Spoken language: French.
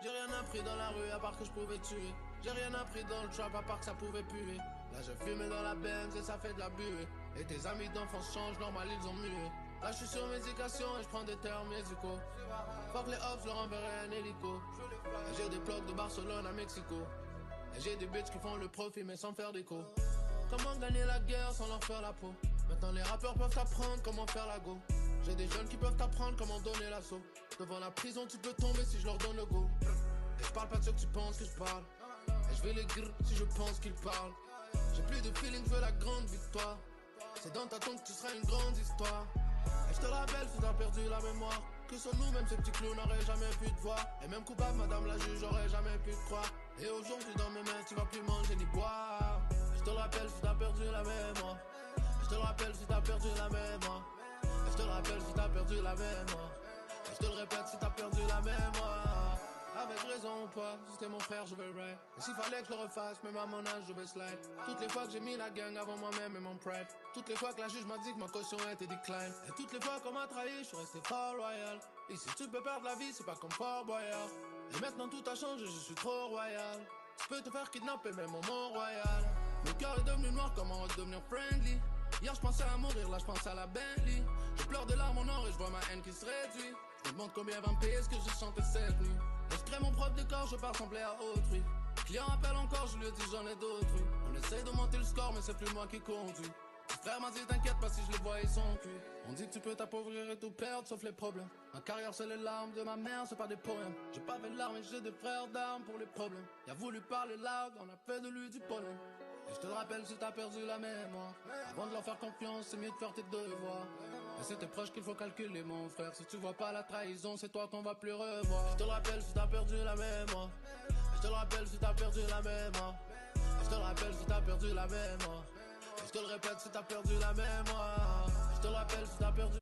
J'ai rien appris dans la rue à part que je pouvais tuer. J'ai rien appris dans le trap à part que ça pouvait puer. Là je fume dans la Benz et ça fait de la buée. Et tes amis d'enfance changent, normal ils ont mué. Là je suis sur médication et je prends des termes musicaux. Fuck les hops, je leur enverrai un hélico. Et j'ai des blocs de Barcelone à Mexico. Et j'ai des bitches qui font le profit mais sans faire d'écho. Comment gagner la guerre sans leur faire la peau. Maintenant les rappeurs peuvent t'apprendre comment faire la go. J'ai des jeunes qui peuvent t'apprendre comment donner l'assaut. Devant la prison tu peux tomber si je leur donne le go. Et je parle pas de ceux que tu penses que je parle. Et je vais les grrr si je pense qu'ils parlent. J'ai plus de feeling, je veux la grande victoire. C'est dans ta tombe que tu seras une grande histoire. Et je te rappelle si t'as perdu la mémoire. Que sans nous même ces petits clowns n'auraient jamais pu te voir. Et même coupable madame la juge j'aurais jamais pu te croire. Et aujourd'hui dans mes mains tu vas plus manger ni boire. Et je te rappelle si t'as perdu la mémoire. Et je te rappelle si t'as perdu la mémoire. Et je te rappelle si t'as perdu la mémoire. Et je te le répète si t'as perdu la mémoire. Avec raison ou pas, si c'était mon frère je vais le rap. Et s'il fallait que je le refasse, même à mon âge je vais slide. Toutes les fois que j'ai mis la gang avant moi-même et mon pride. Toutes les fois que la juge m'a dit que ma caution était decline. Et toutes les fois qu'on m'a trahi, je suis resté fort loyal. Et si tu peux perdre la vie, c'est pas comme Fort Boyard. Et maintenant tout a changé, je suis trop royal. Tu peux te faire kidnapper même au Mont-Royal. Mon cœur est devenu noir, comment redevenir friendly. Hier je pensais à mourir, là je pense à la Bentley. Je pleure de larmes en or et je vois ma haine qui se réduit. Je me demande combien va me payer ce que j'ai chanté cette nuit. Et je crée mon propre décor, je pars sembler à autrui. Client appelle encore, je lui dis j'en ai d'autres. On essaye de monter le score mais c'est plus moi qui conduis. Mon frère m'a dit t'inquiète pas si je les vois ils sont cuits. On dit que tu peux t'appauvrir et tout perdre sauf les problèmes. Ma carrière c'est les larmes de ma mère, c'est pas des poèmes. J'ai pas fait de larmes et j'ai des frères d'armes pour les problèmes. Il a voulu parler loud, on a fait de lui du pollen. Et je te le rappelle si t'as perdu la mémoire. Avant de leur faire confiance, c'est mieux de faire tes devoirs. Et c'est tes proches qu'il faut calculer mon frère. Si tu vois pas la trahison, c'est toi qu'on va plus revoir. Je te le rappelle si t'as perdu la mémoire. Et je te le rappelle si t'as perdu la mémoire. Et je te le rappelle si t'as perdu la mémoire. Et je te le répète si t'as perdu la mémoire. Je te le rappelle si t'as perdu